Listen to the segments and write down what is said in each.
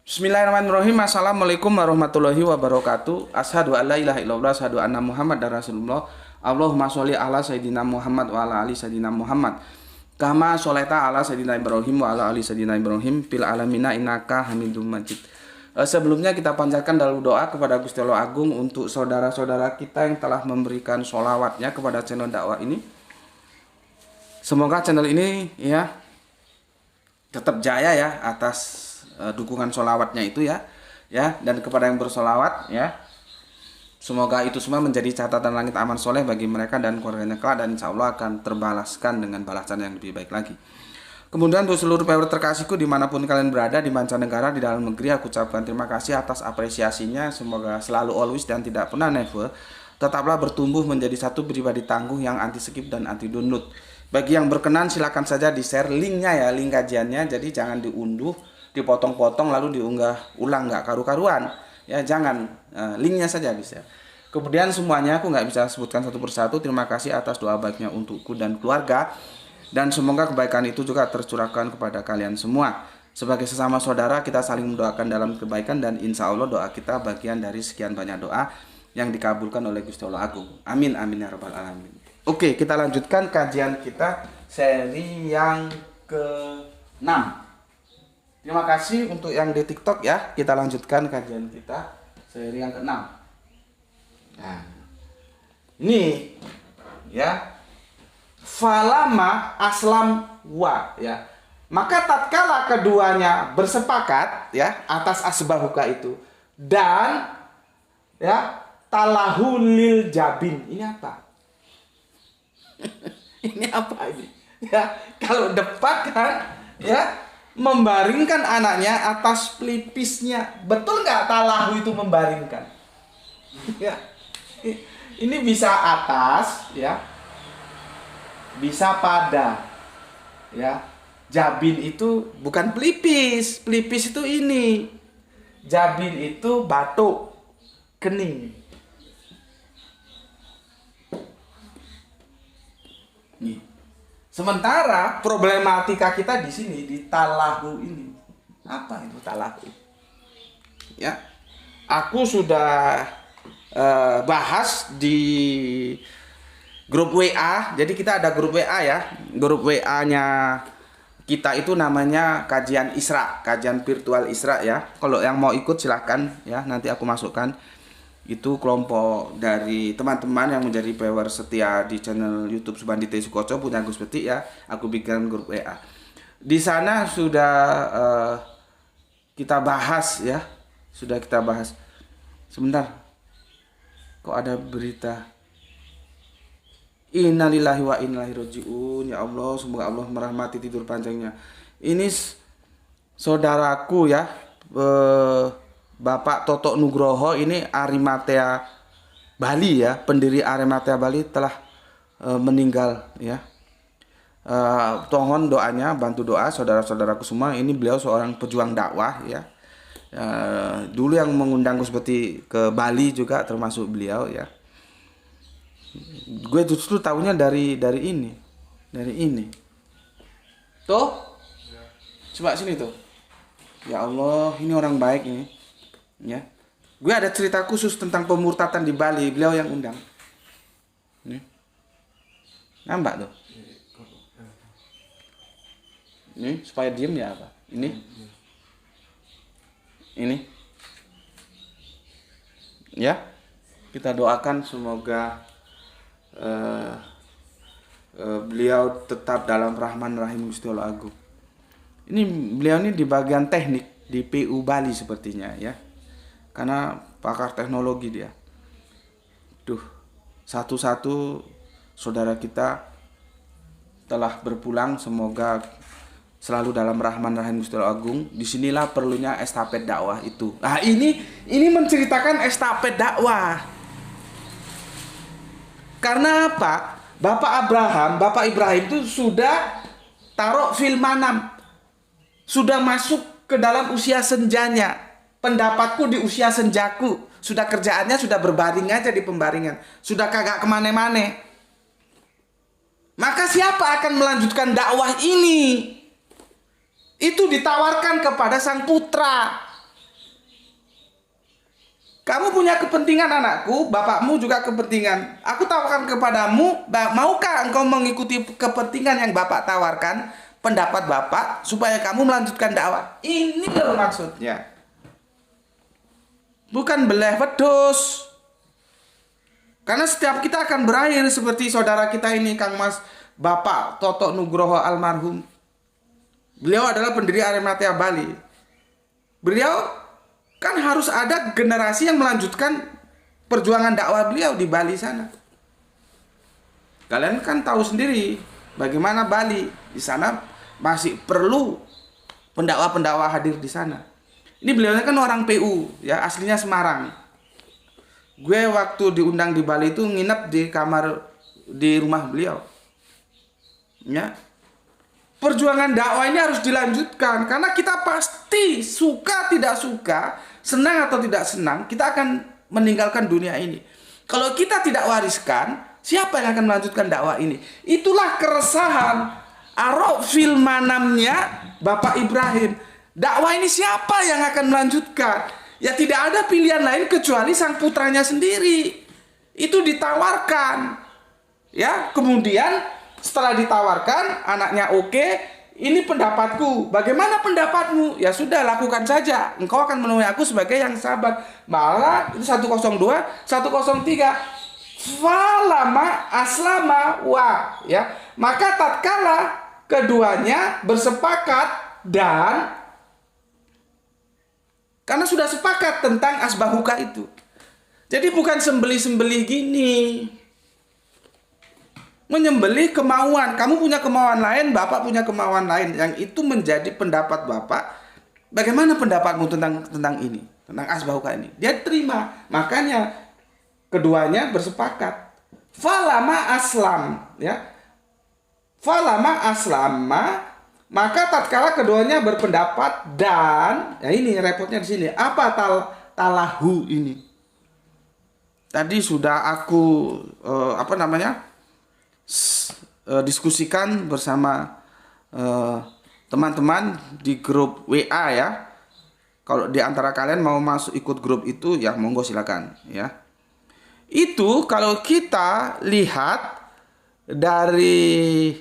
Bismillahirrahmanirrahim. Assalamualaikum warahmatullahi wabarakatuh. Asyhadu an la ilaha illallah, asyhadu anna Muhammadar Rasulullah. Allahumma sholli ala sayyidina Muhammad wa ala ali sayyidina Muhammad. Kama sholaita ala sayyidina Ibrahim wa ala ali sayyidina Ibrahim fil alamina innaka Hamidum Majid. Sebelumnya kita panjatkan dalam doa kepada Gusti Allah Agung untuk saudara-saudara kita yang telah memberikan sholawatnya kepada channel dakwah ini. Semoga channel ini ya tetap jaya ya atas dukungan sholawatnya itu ya dan kepada yang bersolawat ya, semoga itu semua menjadi catatan langit aman soleh bagi mereka dan keluarganya kelak, dan insya Allah akan terbalaskan dengan balasan yang lebih baik lagi. Kemudian untuk seluruh viewer terkasihku dimanapun kalian berada, di mancanegara, di dalam negeri, aku ucapkan terima kasih atas apresiasinya. Semoga selalu always dan tidak pernah never tetaplah bertumbuh menjadi satu pribadi tangguh yang anti skip dan anti download. Bagi yang berkenan silakan saja di share linknya ya, link kajiannya, jadi jangan diunduh dipotong-potong lalu diunggah ulang, nggak karu-karuan ya, jangan, linknya saja bisa. Kemudian semuanya aku nggak bisa sebutkan satu persatu. Terima kasih atas doa baiknya untukku dan keluarga, dan semoga kebaikan itu juga tercurahkan kepada kalian semua. Sebagai sesama saudara kita saling mendoakan dalam kebaikan, dan insya Allah doa kita bagian dari sekian banyak doa yang dikabulkan oleh Gusti Allah Agung. Amin amin ya rabbal alamin. Oke, kita lanjutkan kajian kita seri yang ke-6. Terima kasih untuk yang di TikTok ya. Kita lanjutkan kajian kita seri yang ke-6. Nah, ini ya. Falama aslam wa ya. Maka tatkala keduanya bersepakat ya atas asbahuka itu, dan ya talahu lil jabin. Ini apa? Ini apa ini? Ya, kalau debat kan ya, membaringkan anaknya atas pelipisnya. Betul nggak talahu itu membaringkan? Ya, ini bisa atas ya, bisa pada ya. Jabin itu bukan pelipis, pelipis itu ini. Jabin itu batuk kening. Nih. Sementara problematika kita di sini di talahu ini. Apa itu talahu? Ya. Aku sudah bahas di grup WA. Jadi kita ada grup WA ya. Grup WA-nya kita itu namanya kajian Isra, kajian virtual Isra ya. Kalau yang mau ikut silahkan ya, nanti aku masukkan. Itu kelompok dari teman-teman yang menjadi viewer setia di channel YouTube Subandite Sukoco punya Gus Peti ya. Aku bikin grup WA. Di sana sudah kita bahas ya. Sudah kita bahas. Sebentar. Kok ada berita? Innalillahi wa inna ilaihi rajiun. Ya Allah, semoga Allah merahmati tidur panjangnya. Ini saudaraku ya. Bapak Toto Nugroho ini Arimatea Bali ya, pendiri Arimatea Bali telah meninggal ya. Mohon doanya, bantu doa saudara-saudaraku semua. Ini beliau seorang pejuang dakwah ya. Dulu yang mengundang seperti ke Bali juga termasuk beliau ya. Gue justru tahunya dari ini. Tuh, coba sini tuh. Ya Allah, ini orang baik ini. Ya, gue ada cerita khusus tentang pemurtatan di Bali, beliau yang undang. Nih, nampak tuh. Ini supaya diem ya apa? Ini, ya, kita doakan semoga beliau tetap dalam rahman rahim Gusti Allah Agung. Ini beliau ini di bagian teknik di PU Bali sepertinya ya. Karena pakar teknologi dia. Duh, satu-satu saudara kita telah berpulang, semoga selalu dalam rahman rahim Gusti Allah Agung. Disinilah perlunya estafet dakwah itu. Nah, ini menceritakan estafet dakwah. Karena apa? Bapak Ibrahim itu sudah taruh fil manam. Sudah masuk ke dalam usia senjanya. Pendapatku di usia senjaku. Sudah kerjaannya sudah berbaring aja di pembaringan. Sudah kagak kemana-mana. Maka siapa akan melanjutkan dakwah ini? Itu ditawarkan kepada sang putra. Kamu punya kepentingan anakku, bapakmu juga kepentingan. Aku tawarkan kepadamu, maukah engkau mengikuti kepentingan yang bapak tawarkan, pendapat bapak, supaya kamu melanjutkan dakwah? Ini loh maksudnya. Bukan belah wedus. Karena setiap kita akan berakhir seperti saudara kita ini, Kang Mas Bapak Toto Nugroho almarhum. Beliau adalah pendiri Arimatea Bali. Beliau kan harus ada generasi yang melanjutkan perjuangan dakwah beliau di Bali sana. Kalian kan tahu sendiri bagaimana Bali di sana masih perlu pendakwa-pendakwa hadir di sana. Ini beliau kan orang PU, ya, aslinya Semarang. Gue waktu diundang di Bali itu nginep di kamar di rumah beliau. Ya. Perjuangan dakwah ini harus dilanjutkan karena kita pasti suka tidak suka, senang atau tidak senang, kita akan meninggalkan dunia ini. Kalau kita tidak wariskan, siapa yang akan melanjutkan dakwah ini? Itulah keresahan Arofil manamnya Bapak Ibrahim. Dakwah ini siapa yang akan melanjutkan? Ya tidak ada pilihan lain kecuali sang putranya sendiri. Itu ditawarkan. Ya, kemudian setelah ditawarkan, anaknya oke, ini pendapatku. Bagaimana pendapatmu? Ya sudah, lakukan saja. Engkau akan menemui aku sebagai yang sabar. Malah itu 102, 103. Falama aslama wa, ya. Maka tatkala keduanya bersepakat dan karena sudah sepakat tentang asbahuka itu. Jadi bukan sembelih-sembelih gini. Menyembelih kemauan. Kamu punya kemauan lain, bapak punya kemauan lain. Yang itu menjadi pendapat bapak. Bagaimana pendapatmu tentang ini? Tentang asbahuka ini? Dia terima. Makanya keduanya bersepakat. Falama aslam. Ya. Falama aslama. Maka tatkala keduanya berpendapat dan. Ya ini repotnya di sini. Apa talahu ini? Tadi sudah aku diskusikan bersama teman-teman di grup WA ya. Kalau di antara kalian mau masuk ikut grup itu ya monggo silakan ya. Itu kalau kita lihat dari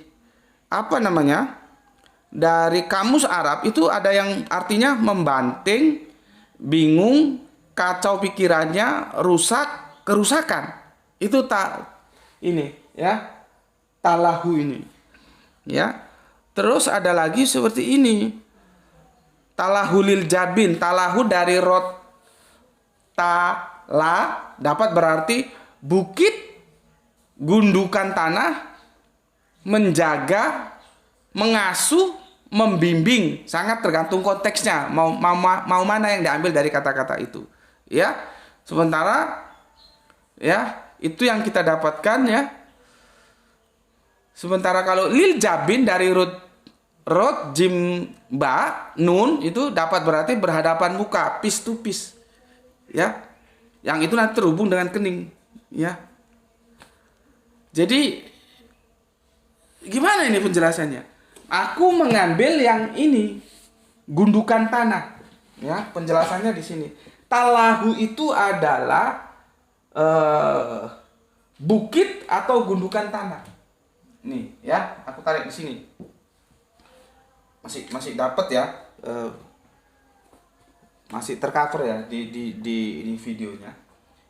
dari kamus Arab itu ada yang artinya membanting, bingung, kacau pikirannya, rusak, kerusakan. Itu ini ya. Talahu ini. Ya. Terus ada lagi seperti ini. Talahulil jabin. Talahu dari rot tala dapat berarti bukit, gundukan tanah, menjaga, mengasuh, membimbing. Sangat tergantung konteksnya. Mau mana yang diambil dari kata-kata itu. Ya. Sementara ya, itu yang kita dapatkan ya. Sementara kalau lil jabin dari rot jim ba nun itu dapat berarti berhadapan muka, piece to piece. Ya. Yang itu nanti terhubung dengan kening, ya. Jadi gimana ini penjelasannya? Aku mengambil yang ini, gundukan tanah. Ya, penjelasannya di sini. Talahu itu adalah bukit atau gundukan tanah. Nih ya, aku tarik di sini. Masih dapat ya. Masih tercover ya di ini videonya.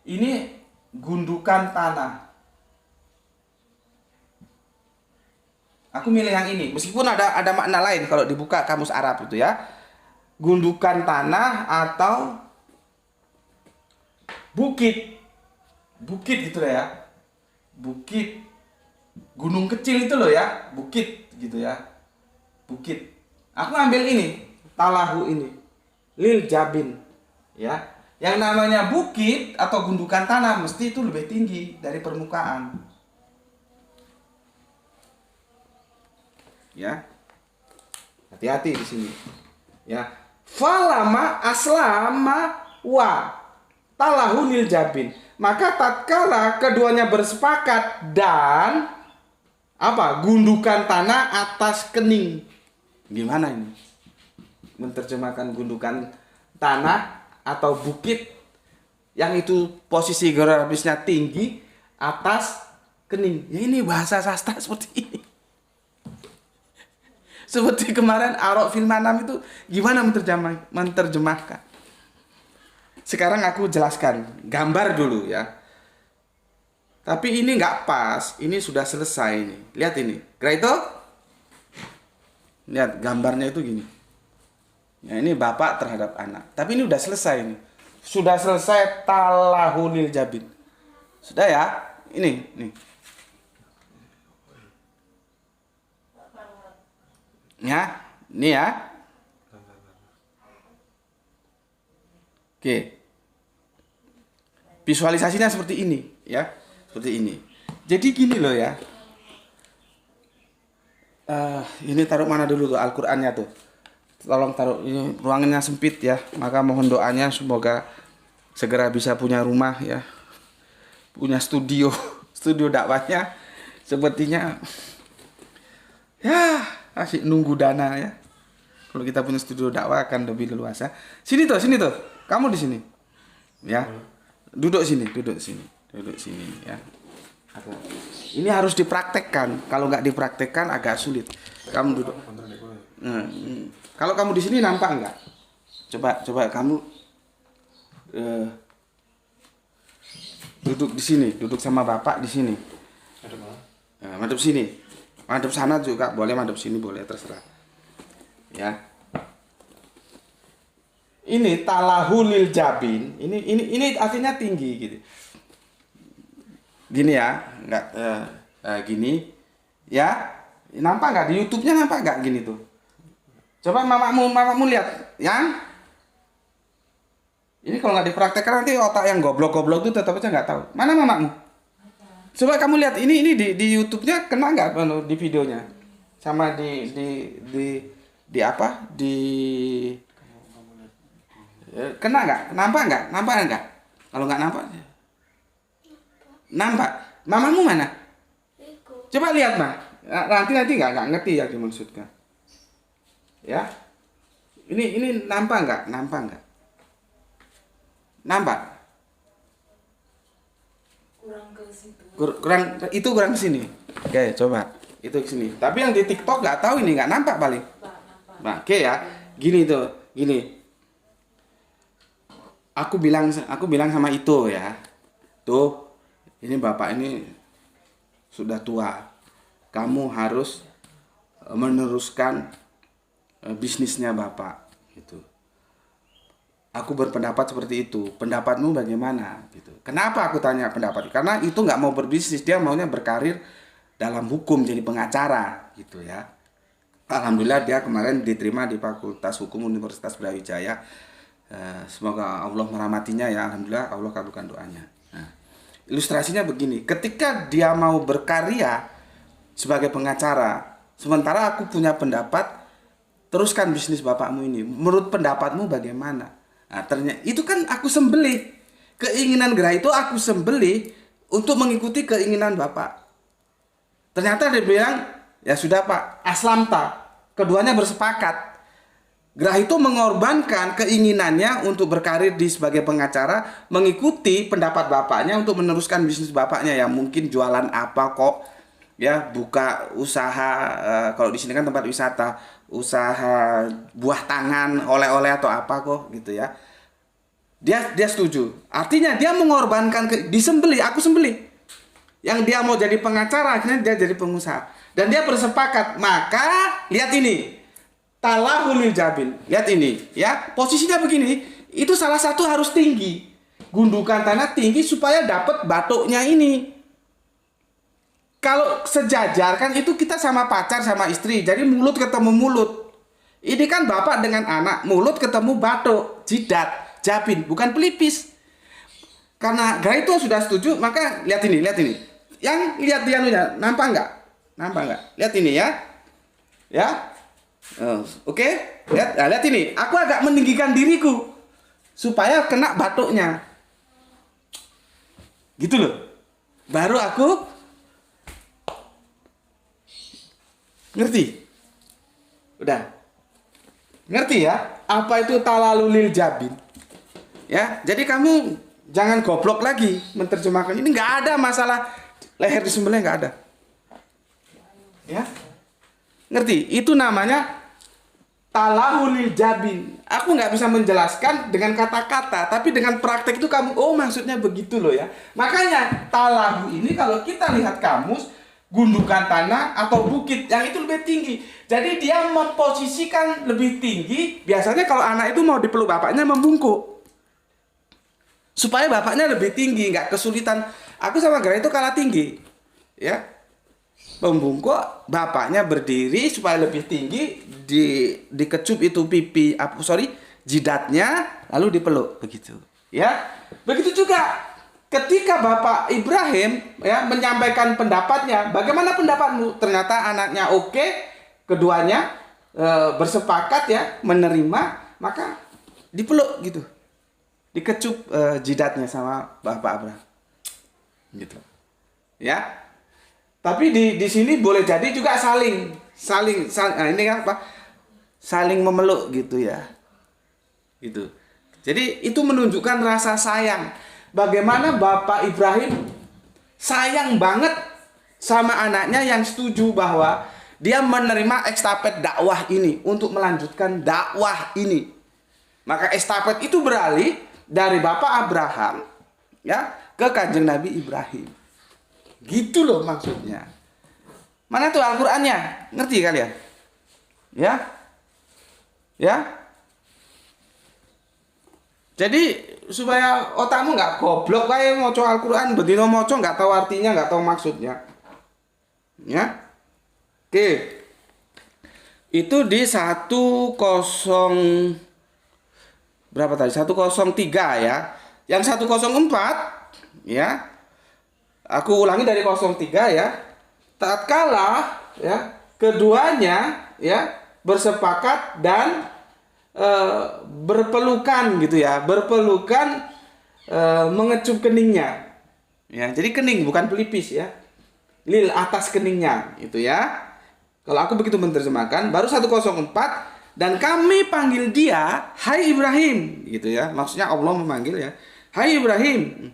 Ini gundukan tanah. Aku milih yang ini, meskipun ada makna lain kalau dibuka kamus Arab itu ya. Gundukan tanah atau bukit. Bukit gitu ya. Bukit. Gunung kecil itu loh ya, bukit gitu ya. Bukit. Aku ambil ini, talahu ini. Lil jabin. Ya. Yang namanya bukit atau gundukan tanah mesti itu lebih tinggi dari permukaan. Ya. Hati-hati di sini. Ya. Falama aslama wa talahu lil jabin. Maka tatkala keduanya bersepakat dan gundukan tanah atas kening. Gimana ini? Menerjemahkan gundukan tanah atau bukit yang itu posisi geografisnya tinggi, atas, kening. Ya ini bahasa sastra seperti ini. Seperti kemarin Arok Filmanam itu gimana menerjemahkan. Sekarang aku jelaskan, gambar dulu ya. Tapi ini nggak pas, ini sudah selesai ini. Lihat ini, Graito. Lihat gambarnya itu gini. Ya ini bapak terhadap anak. Tapi ini udah selesai ini. Sudah selesai talahulil jabin. Sudah ya? Ini, nih. Ya, ini ya. Oke. Visualisasinya seperti ini, ya. Seperti ini. Jadi gini loh ya. Ini taruh mana dulu tuh Al-Qur'annya tuh. Tolong taruh, ini ruangannya sempit ya. Maka mohon doanya semoga segera bisa punya rumah ya. Punya studio dakwahnya sepertinya ya masih nunggu dana ya. Kalau kita punya studio dakwah akan lebih leluasa. Sini tuh. Kamu di sini. Ya. Duduk sini ya. Ini harus dipraktekkan. Kalau nggak dipraktekkan agak sulit. Kamu duduk. Kalau kamu di sini nampak nggak? Coba kamu duduk di sini, duduk sama bapak di sini. Madep sini, madep sana juga boleh, madep sini boleh, terserah. Ya. Ini talahulil jabin. Ini artinya tinggi gitu. Gini ya, enggak gini. Ya. Nampak nggak di YouTube-nya, nampak nggak gini tuh? Coba mamamu lihat, yang ini kalau nggak dipraktekkan nanti otak yang goblok-goblok itu tetap aja nggak tahu. Mana mamamu? Coba kamu lihat ini di YouTube-nya kena nggak di videonya? Sama di apa? Kena nggak? Nampak nggak? Kalau nggak nampak. Mamamu mana? Coba lihat mah. Nanti nggak ngerti yang dimaksudkan. Ya. Ini nampak nggak? Nampak? Kurang ke sini. Oke, coba. Itu ke sini. Tapi yang di TikTok nggak tahu ini, nggak nampak paling. Nah, oke ya. Gini. Aku bilang sama itu ya. Tuh, ini bapak ini sudah tua. Kamu harus meneruskan bisnisnya bapak gitu. Aku berpendapat seperti itu. Pendapatmu bagaimana gitu. Kenapa aku tanya pendapat? Karena itu nggak mau berbisnis, dia maunya berkarir dalam hukum jadi pengacara gitu ya. Alhamdulillah dia kemarin diterima di Fakultas Hukum Universitas Brawijaya. Semoga Allah merahmatinya ya. Alhamdulillah Allah kabulkan doanya. Nah, ilustrasinya begini, ketika dia mau berkarya sebagai pengacara, sementara aku punya pendapat, teruskan bisnis bapakmu ini. Menurut pendapatmu bagaimana? Nah, ternyata itu kan aku sembelih. Keinginan Gerah itu aku sembelih untuk mengikuti keinginan bapak. Ternyata dia bilang, ya sudah Pak, aslamta. Keduanya bersepakat. Gerah itu mengorbankan keinginannya untuk berkarir sebagai pengacara, mengikuti pendapat bapaknya untuk meneruskan bisnis bapaknya yang mungkin jualan apa kok, ya buka usaha, kalau di sini kan tempat wisata, usaha buah tangan, oleh-oleh atau apa kok gitu ya. Dia setuju. Artinya dia mengorbankan disembelih, aku sembelih. Yang dia mau jadi pengacara akhirnya dia jadi pengusaha. Dan dia bersepakat. Maka lihat ini. Talahulil jabin. Lihat ini, ya. Posisinya begini. Itu salah satu harus tinggi. Gundukan tanah tinggi supaya dapat batuknya ini. Kalau sejajar kan itu kita sama pacar sama istri. Jadi mulut ketemu mulut. Ini kan bapak dengan anak. Mulut ketemu batuk. Jidat. Jabin. Bukan pelipis. Karena Gerah itu sudah setuju. Maka lihat ini. Yang lihat dia nampak nggak? Lihat ini ya. Ya. Oke. Lihat ini. Aku agak meninggikan diriku. Supaya kena batuknya. Gitu loh. Baru aku ngerti? Udah. Ngerti ya? Apa itu talalulil jabin? Ya, jadi kamu Jangan goblok lagi menerjemahkan. Ini nggak ada masalah leher disembelih, nggak ada. Ya, ngerti? Itu namanya talahulil jabin. Aku nggak bisa menjelaskan dengan kata-kata, tapi dengan praktek itu kamu, oh maksudnya begitu loh ya. Makanya talahu ini kalau kita lihat kamus, gundukan tanah atau bukit yang itu lebih tinggi. Jadi dia memposisikan lebih tinggi. Biasanya kalau anak itu mau dipeluk bapaknya membungkuk, supaya bapaknya lebih tinggi, nggak kesulitan. Aku sama Gra itu kalah tinggi, ya. Membungkuk, bapaknya berdiri supaya lebih tinggi, dikecup itu pipi, jidatnya, lalu dipeluk begitu, ya. Begitu juga ketika Bapak Ibrahim ya menyampaikan pendapatnya, bagaimana pendapatmu? Ternyata anaknya oke, keduanya bersepakat ya menerima, maka dipeluk gitu, dikecup jidatnya sama Bapak Abraham, gitu, ya. Tapi di sini boleh jadi juga saling nah ini kan apa? Saling memeluk gitu ya. Gitu. Jadi itu menunjukkan rasa sayang. Bagaimana Bapak Ibrahim sayang banget sama anaknya yang setuju bahwa dia menerima estafet dakwah ini untuk melanjutkan dakwah ini. Maka estafet itu beralih dari Bapak Abraham ya ke Kanjeng Nabi Ibrahim. Gitu loh maksudnya. Mana tuh Al-Qur'annya? Ngerti kalian? Ya? Ya? Jadi supaya otakmu nggak goblok kayak maca Al-Qur'an bedino maca nggak tahu artinya, nggak tahu maksudnya. Ya? Oke. Itu di 10 berapa tadi? 103 ya. Yang 104 ya. Aku ulangi dari 03 ya. Tatkala ya keduanya ya bersepakat dan berpelukan gitu ya. Berpelukan mengecup keningnya. Ya, jadi kening bukan pelipis ya. Lil atas keningnya itu ya. Kalau aku begitu menerjemahkan, baru 104 dan kami panggil dia, hai Ibrahim gitu ya. Maksudnya Allah memanggil ya. Hai Ibrahim,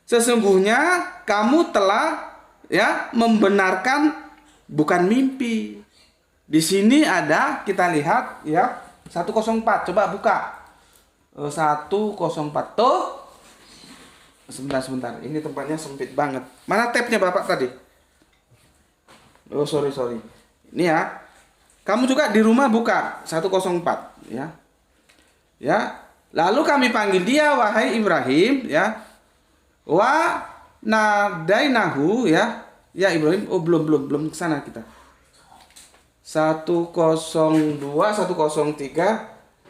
sesungguhnya kamu telah ya membenarkan bukan mimpi. Di sini ada kita lihat ya 104. Coba buka 104 tuh. Sebentar. Ini tempatnya sempit banget. Mana tabnya Bapak tadi? Oh sorry. Ini ya. Kamu juga di rumah buka 104 ya. Ya. Lalu kami panggil dia wahai Ibrahim ya. Wa nadainahu ya. Ya Ibrahim, oh belum ke sana kita. 102, 103,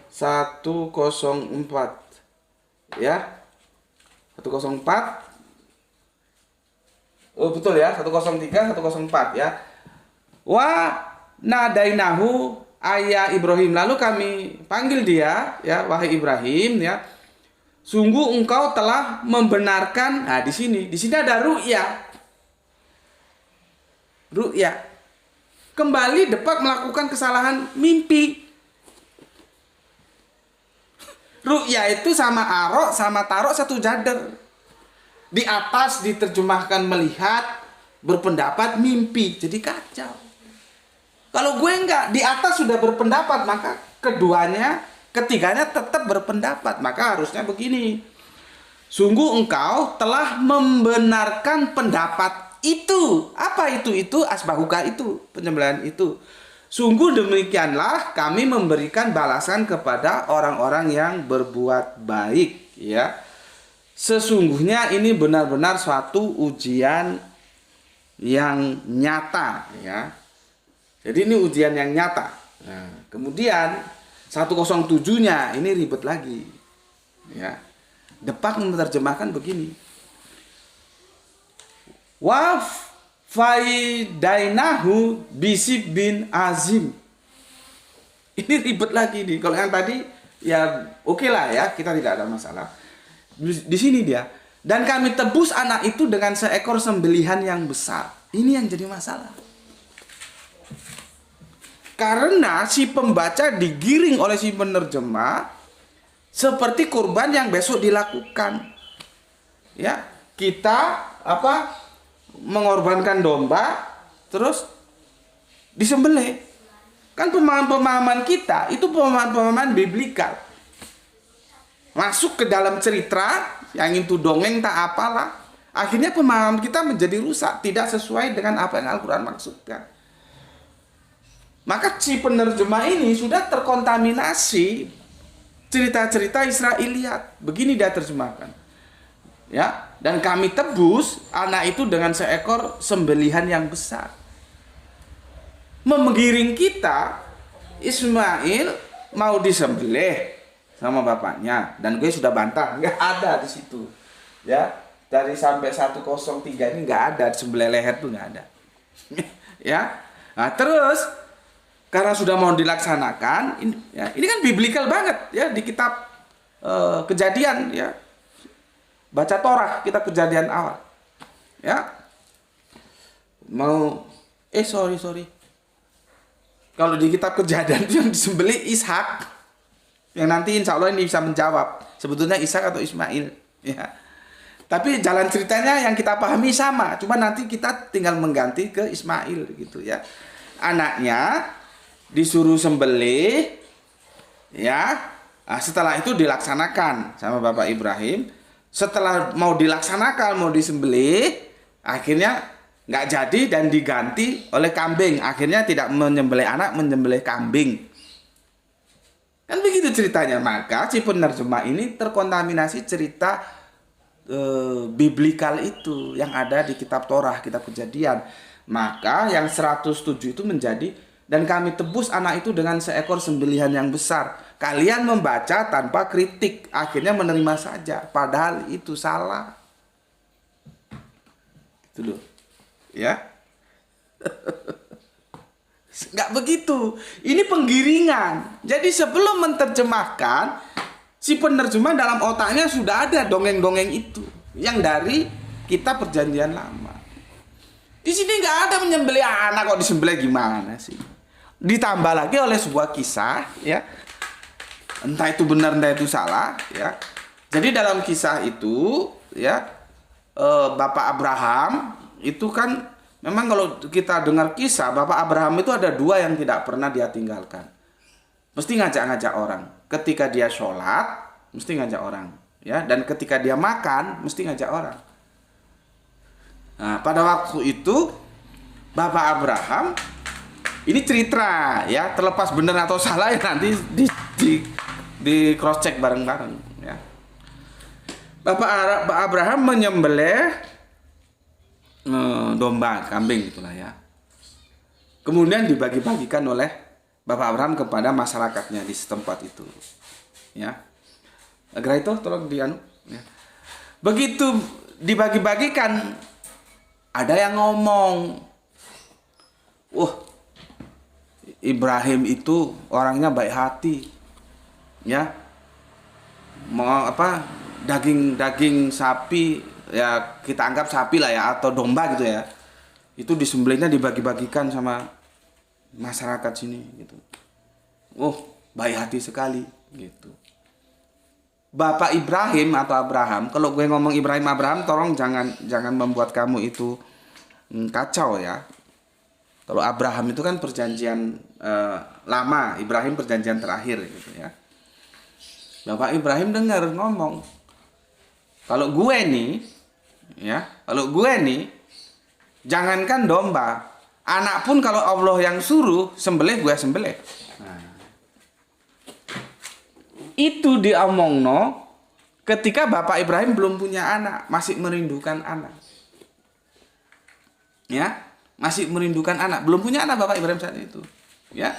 104. Ya. 104. Oh betul ya, 103, 104 ya. Wa nadainahu ayya Ibrahim. Lalu kami panggil dia ya, wahai Ibrahim ya. Sungguh engkau telah membenarkan. Nah, di sini ada ru'ya. Kembali Depak melakukan kesalahan mimpi. Ru'ya itu sama arok sama tarok satu jader. Di atas diterjemahkan melihat, berpendapat, mimpi. Jadi kacau. Kalau gue enggak, di atas sudah berpendapat, maka ketiganya tetap berpendapat. Maka harusnya begini. Sungguh engkau telah membenarkan pendapat itu. Apa itu? Itu asbahuka itu, penyembelihan itu. Sungguh demikianlah kami memberikan balasan kepada orang-orang yang berbuat baik, ya. Sesungguhnya ini benar-benar suatu ujian yang nyata, ya. Jadi ini ujian yang nyata. Nah, kemudian 107-nya ini ribet lagi. Ya. Depak menerjemahkan begini. Wa faidainahu bisib bin azim. Ini ribet lagi nih. Kalau yang tadi ya oke lah ya, kita tidak ada masalah. Di sini dia. Dan kami tebus anak itu dengan seekor sembelihan yang besar. Ini yang jadi masalah. Karena si pembaca digiring oleh si penerjemah seperti kurban yang besok dilakukan. ya kita mengorbankan domba terus disembelih. Kan pemahaman kita itu pemahaman biblikal. Masuk ke dalam cerita yang itu dongeng tak apalah. Akhirnya pemahaman kita menjadi rusak, tidak sesuai dengan apa yang Al-Quran maksudkan. Maka si penerjemah ini sudah terkontaminasi cerita-cerita Israiliyat. Begini dia terjemahkan. Ya, dan kami tebus anak itu dengan seekor sembelihan yang besar. Menggiring kita, Ismail mau disembelih sama bapaknya, dan gue sudah bantah, nggak ada di situ. Ya, dari sampai 103 ini nggak ada, sembelih leher tuh nggak ada. Ya, nah terus karena sudah mau dilaksanakan, ini kan biblikal banget ya di kitab Kejadian ya. Baca Torah kita Kejadian awal. Ya. Sorry. Kalau di kitab Kejadian itu yang disembelih Ishak. Yang nanti insya Allah ini bisa menjawab sebetulnya Ishak atau Ismail ya. Tapi jalan ceritanya yang kita pahami sama, cuma nanti kita tinggal mengganti ke Ismail gitu ya. Anaknya disuruh sembelih ya. Nah, setelah itu dilaksanakan sama Bapak Ibrahim. Setelah mau dilaksanakan, mau disembelih, akhirnya nggak jadi dan diganti oleh kambing. Akhirnya tidak menyembelih anak, menyembelih kambing. Kan begitu ceritanya. Maka si penerjemah ini terkontaminasi cerita biblikal itu yang ada di kitab Torah, kitab Kejadian. Maka yang 107 itu menjadi, dan kami tebus anak itu dengan seekor sembelihan yang besar. Kalian membaca tanpa kritik, akhirnya menerima saja. Padahal itu salah. Itu loh. Ya. Nggak begitu. Ini penggiringan. Jadi sebelum menerjemahkan, si penerjemah dalam otaknya sudah ada dongeng-dongeng itu. Yang dari kitab Perjanjian Lama. Di sini nggak ada menyembelih anak, kok disembelih gimana sih? Ditambah lagi oleh sebuah kisah, ya. Entah itu benar, entah itu salah, ya. Jadi dalam kisah itu, ya, Bapak Abraham itu kan memang kalau kita dengar kisah Bapak Abraham itu ada dua yang tidak pernah dia tinggalkan. Mesti ngajak-ngajak orang. Ketika dia sholat, mesti ngajak orang, ya. Dan ketika dia makan, mesti ngajak orang. Nah, pada waktu itu Bapak Abraham ini cerita, ya, terlepas benar atau salah ya nanti di cross check bareng-bareng, ya. Bapak Abraham menyembelih domba, kambing itulah ya. Kemudian dibagi-bagikan oleh Bapak Abraham kepada masyarakatnya di setempat itu, ya. Agar itu tolong dianu, ya. Begitu dibagi-bagikan, ada yang ngomong, Ibrahim itu orangnya baik hati, ya. Mau daging sapi, ya kita anggap sapi lah ya, atau domba gitu ya, itu disembelihnya dibagi-bagikan sama masyarakat sini gitu. Baik hati sekali gitu. Bapak Ibrahim atau Abraham, kalau gue ngomong Ibrahim Abraham, tolong jangan membuat kamu itu kacau ya. Kalau Abraham itu kan perjanjian lama, Ibrahim perjanjian terakhir gitu ya. Bapak Ibrahim dengar ngomong, kalau gue nih, jangankan domba, anak pun kalau Allah yang suruh sembelih, gue sembelih. Nah, itu diomongno ketika Bapak Ibrahim belum punya anak, masih merindukan anak. Ya, masih merindukan anak, belum punya anak Bapak Ibrahim saat itu. Ya,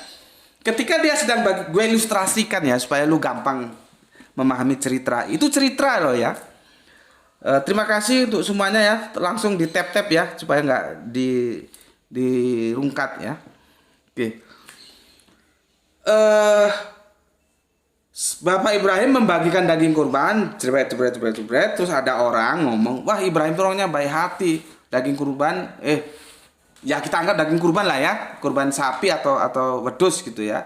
ketika dia sedang gue ilustrasikan ya supaya lu gampang memahami cerita. Itu cerita loh ya. Terima kasih untuk semuanya ya. Langsung di tap ya supaya nggak dirungkat ya. Oke. Bapak Ibrahim membagikan daging kurban, jebret. Terus ada orang ngomong, wah Ibrahim itu orangnya baik hati. Daging kurban, ya kita anggap daging kurban lah ya, kurban sapi atau wedus gitu ya.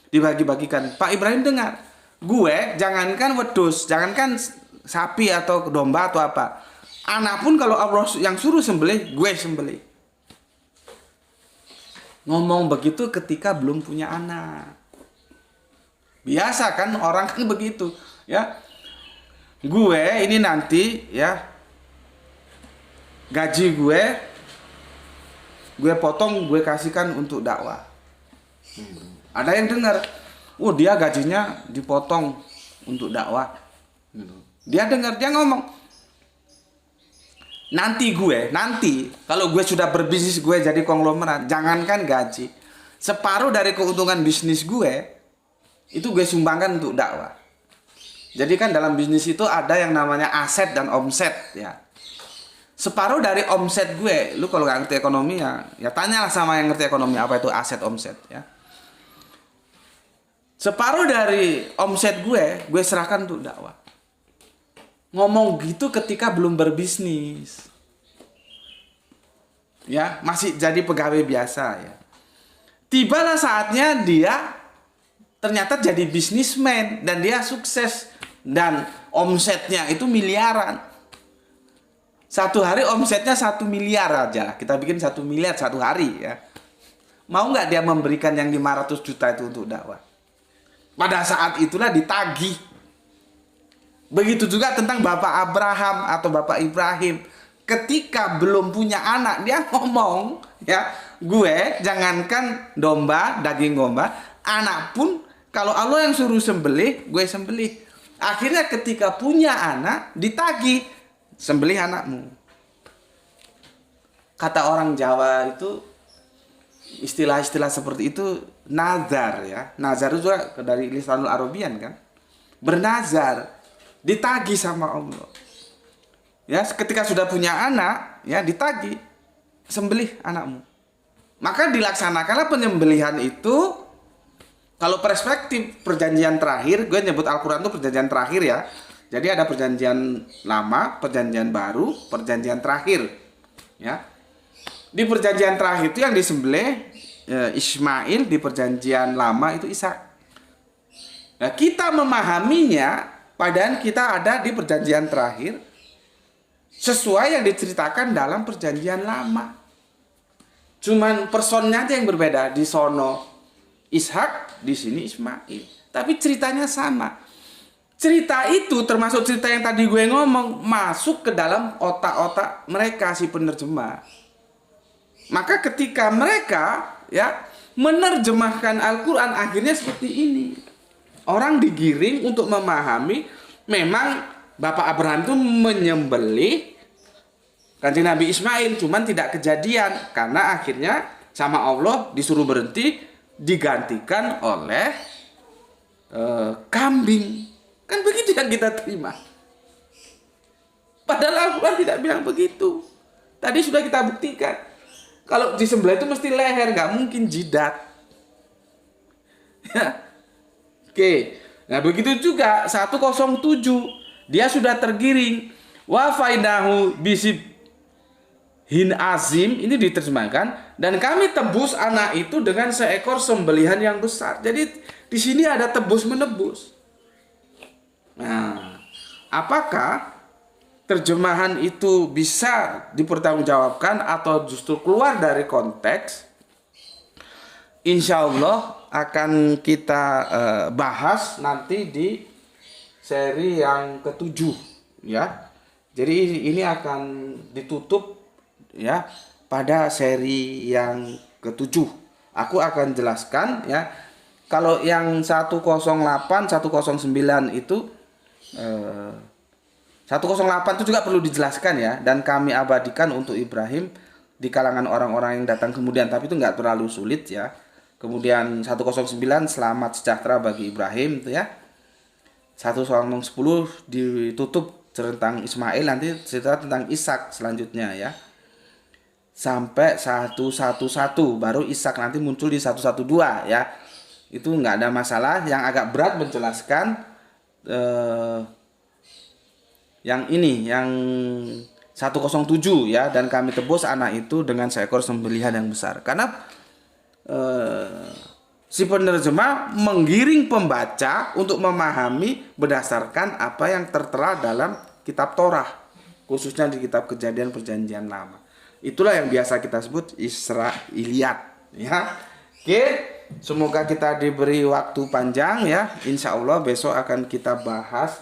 Dibagi-bagikan. Pak Ibrahim dengar, gue jangankan wedus, jangankan sapi atau domba atau apa. Anak pun kalau Allah yang suruh sembelih, gue sembelih. Ngomong begitu ketika belum punya anak. Biasa kan orang kan begitu, ya. Gue ini nanti ya gaji gue potong, gue kasihkan untuk dakwah. Ada yang dengar, oh dia gajinya dipotong untuk dakwah. Dia dengar, dia ngomong, nanti kalau gue sudah berbisnis, gue jadi konglomerat, jangankan gaji, separuh dari keuntungan bisnis gue itu gue sumbangkan untuk dakwah. Jadi kan dalam bisnis itu ada yang namanya aset dan omset ya. Separuh dari omset gue, lu kalau nggak ngerti ekonomi ya tanyalah sama yang ngerti ekonomi apa itu aset omset ya. Separuh dari omset gue serahkan untuk dakwah. Ngomong gitu ketika belum berbisnis. Ya, masih jadi pegawai biasa ya. Tibalah saatnya dia ternyata jadi bisnismen dan dia sukses dan omsetnya itu miliaran. Satu hari omsetnya 1 miliar aja. Kita bikin 1 miliar satu hari ya. Mau nggak dia memberikan yang 500 juta itu untuk dakwah? Pada saat itulah ditagih. Begitu juga tentang Bapak Abraham atau Bapak Ibrahim. Ketika belum punya anak, dia ngomong, ya, gue jangankan domba, daging domba, anak pun kalau Allah yang suruh sembelih, gue sembelih. Akhirnya ketika punya anak, ditagih, sembelih anakmu. Kata orang Jawa itu, istilah-istilah seperti itu nazar ya. Nazar itu juga dari lisanul Arabian kan. Bernazar, ditagih sama Allah. Ya, ketika sudah punya anak, ya ditagih, sembelih anakmu. Maka dilaksanakanlah penyembelihan itu. Kalau perspektif perjanjian terakhir, gue nyebut Al-Quran itu perjanjian terakhir ya. Jadi ada perjanjian lama, perjanjian baru, perjanjian terakhir. Ya. Di perjanjian terakhir itu yang disembelih Ismail, di perjanjian lama itu Ishak. Nah, kita memahaminya padahal kita ada di perjanjian terakhir sesuai yang diceritakan dalam perjanjian lama. Cuman personnya aja yang berbeda. Di sono Ishak, di sini Ismail. Tapi ceritanya sama. Cerita itu termasuk cerita yang tadi gue ngomong masuk ke dalam otak-otak mereka si penerjemah. Maka ketika mereka ya menerjemahkan Al-Quran akhirnya seperti ini. Orang digiring untuk memahami memang Bapak Abraham itu menyembelih Kanjeng Nabi Ismail, cuman tidak kejadian karena akhirnya sama Allah disuruh berhenti, digantikan oleh kambing. Kan begitu yang kita terima. Padahal Al-Quran tidak bilang begitu. Tadi sudah kita buktikan. Kalau disembelih itu mesti leher, nggak mungkin jidat. Ya. Oke. Nah begitu juga 107. Dia sudah tergiring. Wa fainahu bisib hin azim, ini diterjemahkan, dan kami tebus anak itu dengan seekor sembelihan yang besar. Jadi di sini ada tebus menebus. Nah, apakah terjemahan itu bisa dipertanggungjawabkan atau justru keluar dari konteks? Insya Allah akan kita bahas nanti di seri yang ke-7 ya. Jadi ini akan ditutup ya pada seri yang ke-7. Aku akan jelaskan ya. Kalau yang 108, 109 itu 108 itu juga perlu dijelaskan ya, dan kami abadikan untuk Ibrahim di kalangan orang-orang yang datang kemudian, tapi itu nggak terlalu sulit ya. Kemudian 109 selamat sejahtera bagi Ibrahim itu ya. 110 ditutup tentang Ismail, nanti cerita tentang Ishak selanjutnya ya. Sampai 111 baru Ishak nanti muncul di 112 ya. Itu nggak ada masalah. Yang agak berat menjelaskan yang ini, yang 107 ya, dan kami tebus anak itu dengan seekor sembelihan yang besar. Karena Si penerjemah menggiring pembaca untuk memahami berdasarkan apa yang tertera dalam kitab Torah, khususnya di kitab Kejadian Perjanjian Lama. Itulah yang biasa kita sebut Israiliyat, ya. Oke, semoga kita diberi waktu panjang ya. Insya Allah besok akan kita bahas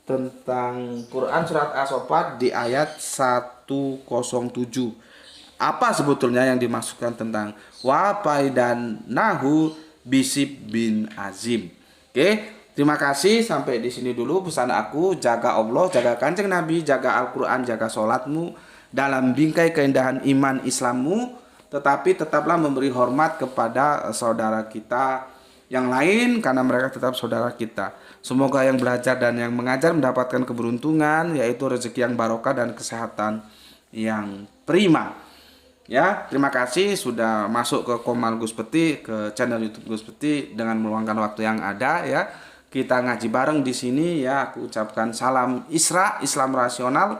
tentang Quran surat As-Saffat di ayat 107. Apa sebetulnya yang dimaksudkan tentang wapai dan nahu bisib bin azim. Oke, terima kasih, sampai di sini dulu pesan aku. Jaga Allah, jaga Kanjeng Nabi, jaga Al-Quran, jaga sholatmu dalam bingkai keindahan iman Islammu, tetapi tetaplah memberi hormat kepada saudara kita yang lain karena mereka tetap saudara kita. Semoga yang belajar dan yang mengajar mendapatkan keberuntungan, yaitu rezeki yang barokah dan kesehatan yang prima. Ya, terima kasih sudah masuk ke Komal Gus Peti, ke channel YouTube Gus Peti dengan meluangkan waktu yang ada ya. Kita ngaji bareng di sini ya. Aku ucapkan salam Isra, Islam rasional.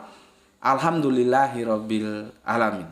Alhamdulillahirabbil alamin.